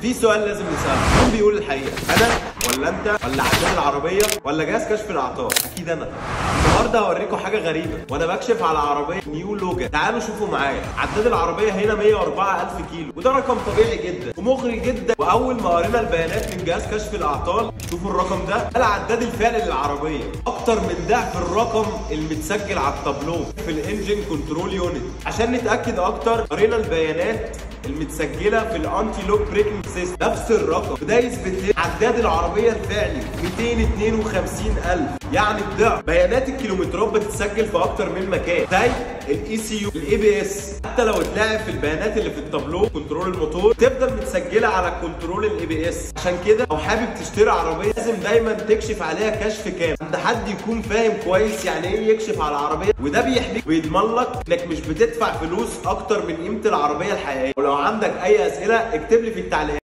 في سؤال لازم نسأله، مين بيقول الحقيقة؟ أنا ولا أنت ولا عداد العربية ولا جهاز كشف الأعطال؟ أكيد أنا. النهارده هوريكم حاجة غريبة وأنا بكشف على عربية نيو لوجان. تعالوا شوفوا معايا، عداد العربية هنا 104,000 كيلو وده رقم طبيعي جدا ومغري جدا. وأول ما قرينا البيانات من جهاز كشف الأعطال، شوفوا الرقم ده العداد الفعلي للعربية أكتر من ضعف الرقم المتسجل على التابلو في الانجن كنترول يونت. عشان نتأكد أكتر قرينا البيانات المتسجله في الانتي لوك بريكنج سيستم، نفس الرقم، وده يثبت لي عداد العربيه الفعلي 252,000، يعني الضعف. بيانات الكيلومترات بتتسجل في اكتر من مكان زي الاي سي يو، الاي بي اس، حتى لو اتلعب في البيانات اللي في التابلو كنترول الموتور تفضل متسجله على كنترول الاي بي اس. عشان كده لو حابب تشتري عربيه لازم دايما تكشف عليها كشف كامل عند حد يكون فاهم كويس يعني ايه يكشف على العربيه، وده بيحميك ويضمن لك انك مش بتدفع فلوس اكتر من قيمه العربيه الحقيقيه. ولو عندك اي اسئله اكتب لي في التعليقات.